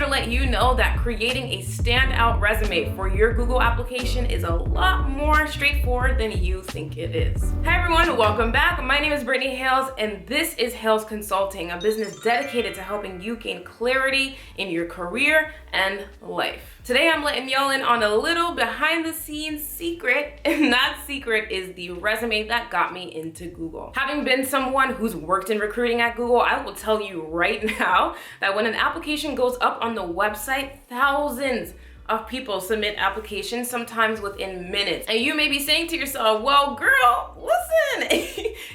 let you know that creating a standout resume for your Google application is a lot more straightforward than you think it is. Hi everyone, welcome back. My name is Brittany Hayles, and this is Hayles Consulting, a business dedicated to helping you gain clarity in your career and life. Today I'm letting y'all in on a little behind the scenes secret, and that secret is the resume that got me into Google. Having been someone who's worked in recruiting at Google, I will tell you right now that when an application goes up on the website, thousands of people submit applications, sometimes within minutes. And you may be saying to yourself, well, girl, listen,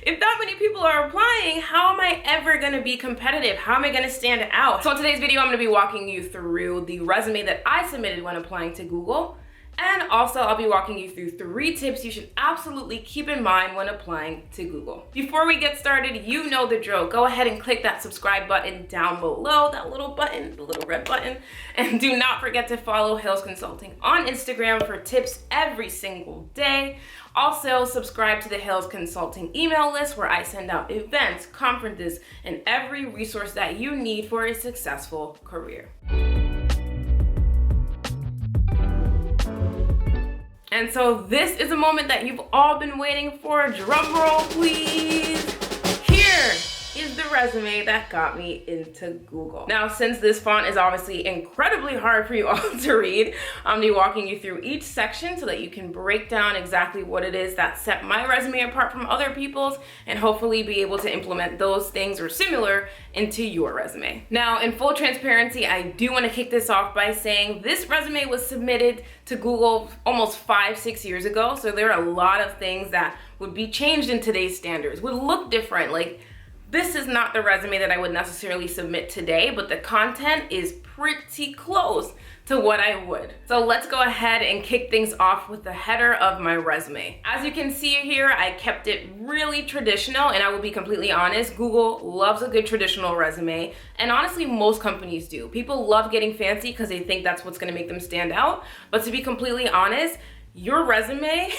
if that many people are applying, how am I ever gonna be competitive? How am I gonna stand out? So in today's video, I'm gonna be walking you through the resume that I submitted when applying to Google. And also, I'll be walking you through 3 tips you should absolutely keep in mind when applying to Google. Before we get started, you know the drill. Go ahead and click that subscribe button down below, that little button, the little red button. And do not forget to follow Hayles Consulting on Instagram for tips every single day. Also, subscribe to the Hayles Consulting email list where I send out events, conferences, and every resource that you need for a successful career. And so this is a moment that you've all been waiting for. Drum roll, please. Here is the resume that got me into Google. Now, since this font is obviously incredibly hard for you all to read, I'm gonna be walking you through each section so that you can break down exactly what it is that set my resume apart from other people's, and hopefully be able to implement those things or similar into your resume. Now, in full transparency, I do want to kick this off by saying this resume was submitted to Google almost 5-6 years ago, so there are a lot of things that would be changed in today's standards, would look different. Like, this is not the resume that I would necessarily submit today, but the content is pretty close to what I would. So let's go ahead and kick things off with the header of my resume. As you can see here, I kept it really traditional, and I will be completely honest, Google loves a good traditional resume, and honestly, most companies do. People love getting fancy because they think that's what's gonna make them stand out, but to be completely honest, your resume,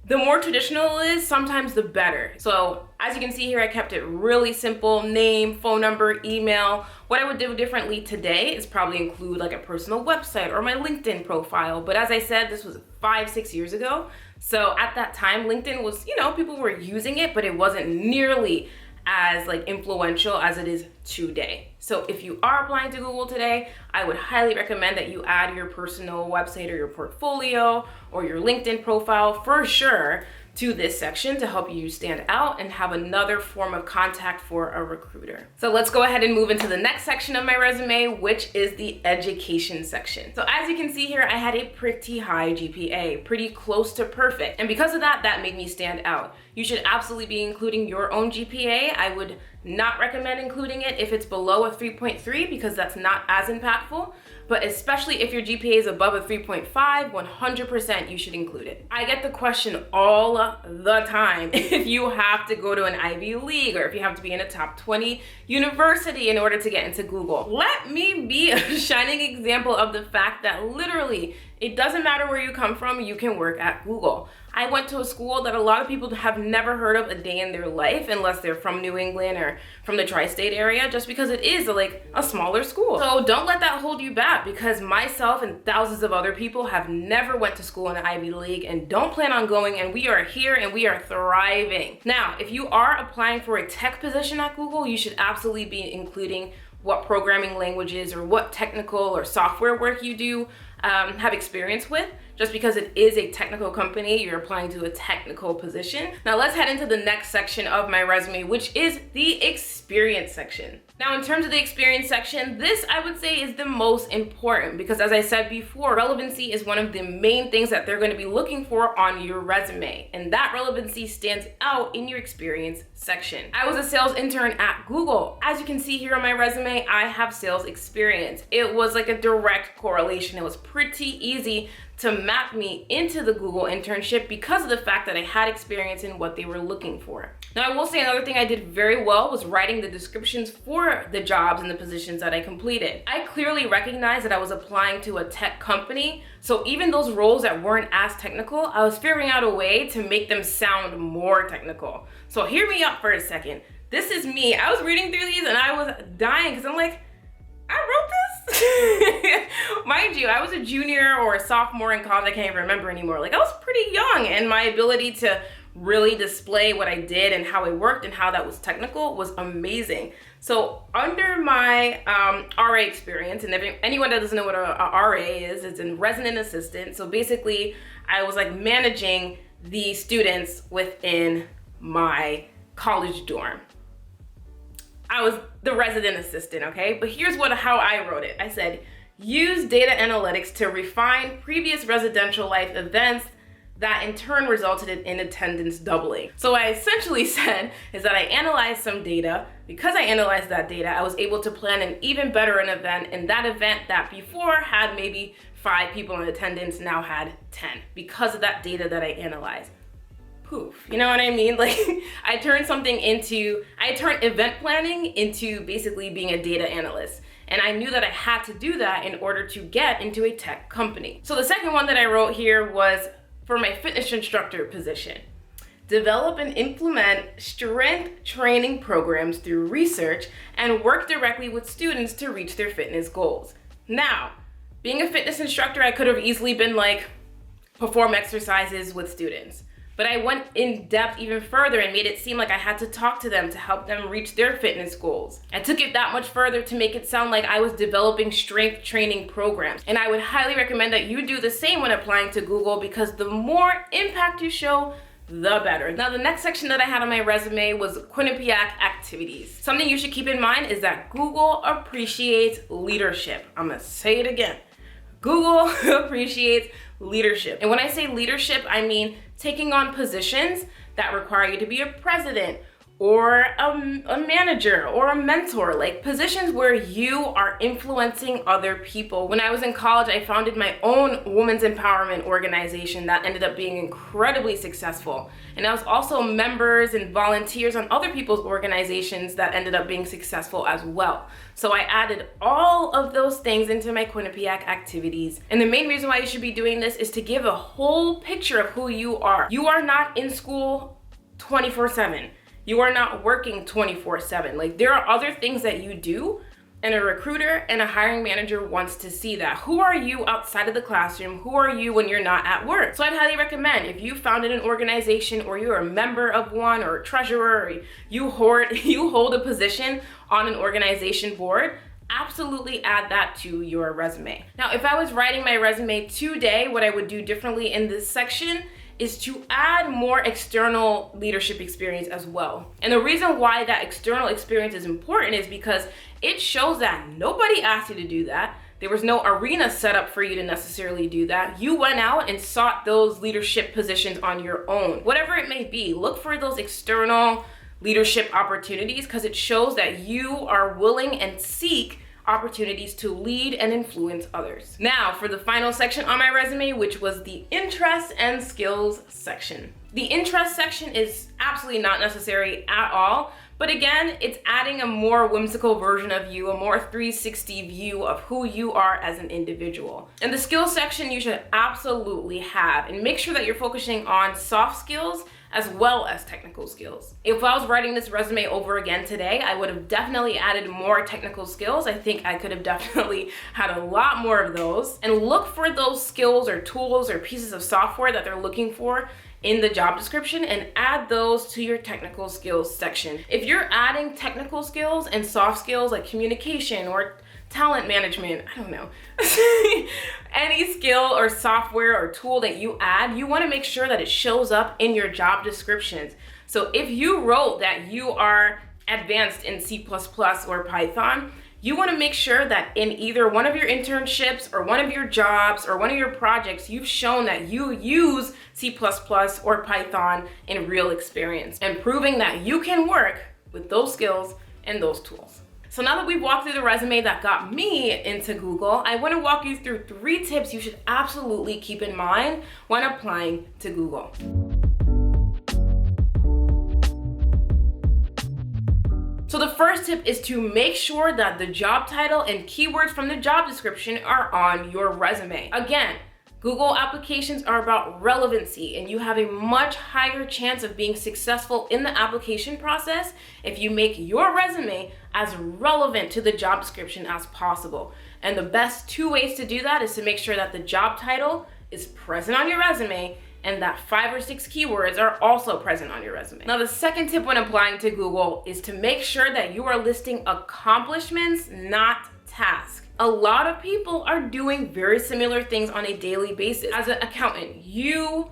the more traditional it is, sometimes the better. So as you can see here, I kept it really simple: name, phone number, email. What I would do differently today is probably include like a personal website or my LinkedIn profile. But as I said, this was 5-6 years ago. So at that time, LinkedIn was, people were using it, but it wasn't nearly as influential as it is today. So if you are applying to Google today, I would highly recommend that you add your personal website or your portfolio or your LinkedIn profile for sure to this section to help you stand out and have another form of contact for a recruiter. So let's go ahead and move into the next section of my resume, which is the education section. So as you can see here, I had a pretty high GPA, pretty close to perfect. And because of that, that made me stand out. You should absolutely be including your own GPA. I would not recommend including it if it's below a 3.3 because that's not as impactful. But especially if your GPA is above a 3.5, 100% you should include it. I get the question all the time if you have to go to an Ivy League or if you have to be in a top 20 university in order to get into Google. Let me be a shining example of the fact that literally it doesn't matter where you come from, you can work at Google. I went to a school that a lot of people have never heard of a day in their life unless they're from New England or from the tri-state area, just because it is a smaller school. So don't let that hold you back, because myself and thousands of other people have never went to school in the Ivy League and don't plan on going, and we are here and we are thriving. Now, if you are applying for a tech position at Google, you should absolutely be including what programming languages or what technical or software work you do have experience with. Just because it is a technical company, you're applying to a technical position. Now let's head into the next section of my resume, which is the experience section. Now in terms of the experience section, this I would say is the most important because, as I said before, relevancy is one of the main things that they're going to be looking for on your resume, and that relevancy stands out in your experience section. I was a sales intern at Google. As you can see here on my resume, I have sales experience. It was like a direct correlation. It was pretty easy to map me into the Google internship because of the fact that I had experience in what they were looking for. Now, I will say another thing I did very well was writing the descriptions for the jobs and the positions that I completed. I clearly recognized that I was applying to a tech company, so even those roles that weren't as technical, I was figuring out a way to make them sound more technical. So hear me out for a second. This is me. I was reading through these and I was dying because I'm like, I wrote this? Mind you, I was a junior or a sophomore in college. I can't even remember anymore. Like, I was pretty young, and my ability to really display what I did and how it worked and how that was technical was amazing. So under my RA experience, and anyone that doesn't know what a RA is, it's a resident assistant. So basically, I was like managing the students within my college dorm. I was the resident assistant, okay? But here's how I wrote it. I said, use data analytics to refine previous residential life events that in turn resulted in attendance doubling. So what I essentially said is that I analyzed some data. Because I analyzed that data, I was able to plan an even better event, and that event that before had maybe 5 people in attendance now had 10 because of that data that I analyzed. Poof, you know what I mean? Like, I turned event planning into basically being a data analyst. And I knew that I had to do that in order to get into a tech company. So the second one that I wrote here was for my fitness instructor position. Develop and implement strength training programs through research and work directly with students to reach their fitness goals. Now, being a fitness instructor, I could have easily been like, perform exercises with students. But I went in depth even further and made it seem like I had to talk to them to help them reach their fitness goals. I took it that much further to make it sound like I was developing strength training programs. And I would highly recommend that you do the same when applying to Google, because the more impact you show, the better. Now, the next section that I had on my resume was Quinnipiac activities. Something you should keep in mind is that Google appreciates leadership. I'm gonna say it again. Google appreciates leadership. And when I say leadership, I mean taking on positions that require you to be a president or a manager or a mentor, like positions where you are influencing other people. When I was in college, I founded my own women's empowerment organization that ended up being incredibly successful. And I was also members and volunteers on other people's organizations that ended up being successful as well. So I added all of those things into my Quinnipiac activities. And the main reason why you should be doing this is to give a whole picture of who you are. You are not in school 24/7. You are not working 24/7. Like, there are other things that you do, and a recruiter and a hiring manager wants to see that. Who are you outside of the classroom? Who are you when you're not at work? So I'd highly recommend, if you founded an organization or you're a member of one or a treasurer, or you hold a position on an organization board, absolutely add that to your resume. Now, if I was writing my resume today, what I would do differently in this section is to add more external leadership experience as well. And the reason why that external experience is important is because it shows that nobody asked you to do that. There was no arena set up for you to necessarily do that. You went out and sought those leadership positions on your own. Whatever it may be, look for those external leadership opportunities, because it shows that you are willing and seek opportunities to lead and influence others. Now, for the final section on my resume, which was the interests and skills section. The interest section is absolutely not necessary at all, but again, it's adding a more whimsical version of you, a more 360 view of who you are as an individual. And the skills section you should absolutely have, and make sure that you're focusing on soft skills as well as technical skills. If I was writing this resume over again today, I would have definitely added more technical skills. I think I could have definitely had a lot more of those. And look for those skills or tools or pieces of software that they're looking for in the job description and add those to your technical skills section. If you're adding technical skills and soft skills like communication or talent management, I don't know, any skill or software or tool that you add, you want to make sure that it shows up in your job descriptions. So if you wrote that you are advanced in C++ or Python, you want to make sure that in either one of your internships or one of your jobs or one of your projects, you've shown that you use C++ or Python in real experience, and proving that you can work with those skills and those tools. So now that we've walked through the resume that got me into Google, I want to walk you through 3 tips you should absolutely keep in mind when applying to Google. So the first tip is to make sure that the job title and keywords from the job description are on your resume. Again, Google applications are about relevancy, and you have a much higher chance of being successful in the application process if you make your resume as relevant to the job description as possible. And the best two ways to do that is to make sure that the job title is present on your resume and that 5 or 6 keywords are also present on your resume. Now, the second tip when applying to Google is to make sure that you are listing accomplishments, not tasks. A lot of people are doing very similar things on a daily basis. As an accountant, you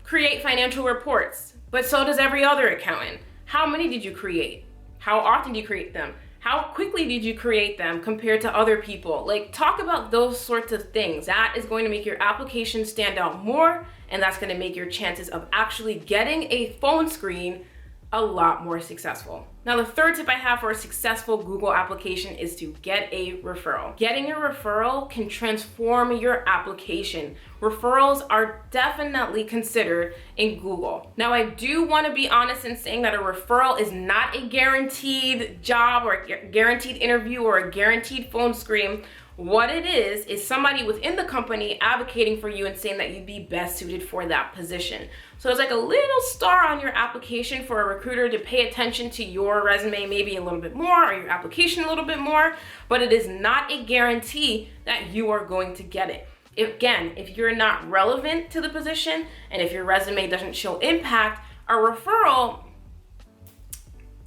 create financial reports, but so does every other accountant. How many did you create? How often do you create them? How quickly did you create them compared to other people? Like, talk about those sorts of things. That is going to make your application stand out more, and that's going to make your chances of actually getting a phone screen a lot more successful. Now, the third tip I have for a successful Google application is to get a referral. Getting a referral can transform your application. Referrals are definitely considered in Google. Now, I do want to be honest in saying that a referral is not a guaranteed job or a guaranteed interview or a guaranteed phone screen. What it is somebody within the company advocating for you and saying that you'd be best suited for that position. So it's like a little star on your application for a recruiter to pay attention to your resume maybe a little bit more, or your application a little bit more, but it is not a guarantee that you are going to get it. If you're not relevant to the position and if your resume doesn't show impact, a referral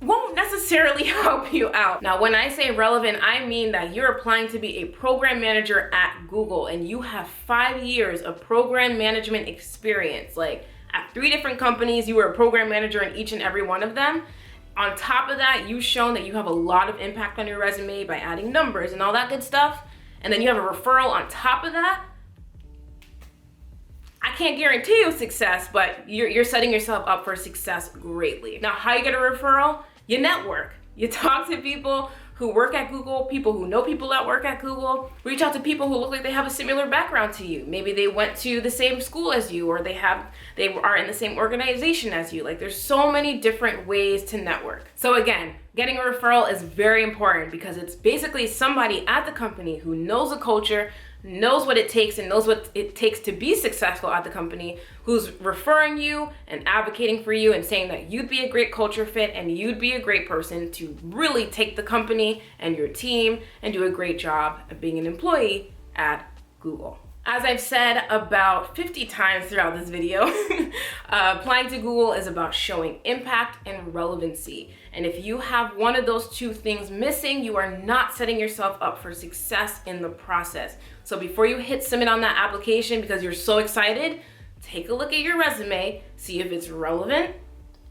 won't necessarily help you out. Now, when I say relevant, I mean that you're applying to be a program manager at Google and you have 5 years of program management experience. Like, at 3 different companies, you were a program manager in each and every one of them. On top of that, you've shown that you have a lot of impact on your resume by adding numbers and all that good stuff. And then you have a referral on top of that. I can't guarantee you success, but you're setting yourself up for success greatly. Now, how you get a referral? You network. You talk to people who work at Google, people who know people that work at Google. Reach out to people who look like they have a similar background to you. Maybe they went to the same school as you, or they are in the same organization as you. Like, there's so many different ways to network. So again, getting a referral is very important because it's basically somebody at the company who knows the culture, knows what it takes, and knows what it takes to be successful at the company, who's referring you and advocating for you and saying that you'd be a great culture fit and you'd be a great person to really take the company and your team and do a great job of being an employee at Google. As I've said about 50 times throughout this video, applying to Google is about showing impact and relevancy. And if you have one of those two things missing, you are not setting yourself up for success in the process. So before you hit submit on that application because you're so excited, take a look at your resume, see if it's relevant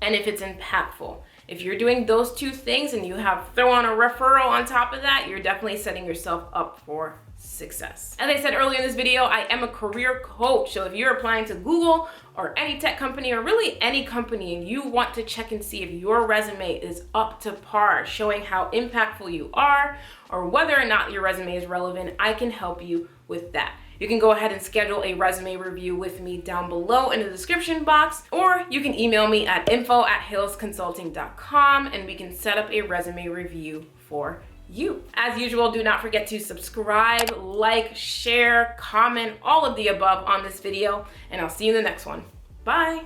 and if it's impactful. If you're doing those two things and you have throw on a referral on top of that, you're definitely setting yourself up for success. As I said earlier in this video, I am a career coach. So if you're applying to Google or any tech company or really any company and you want to check and see if your resume is up to par, showing how impactful you are or whether or not your resume is relevant, I can help you with that. You can go ahead and schedule a resume review with me down below in the description box, or you can email me at info@haylesconsulting.com and we can set up a resume review for you. As usual, do not forget to subscribe, like, share, comment, all of the above on this video, and I'll see you in the next one. Bye.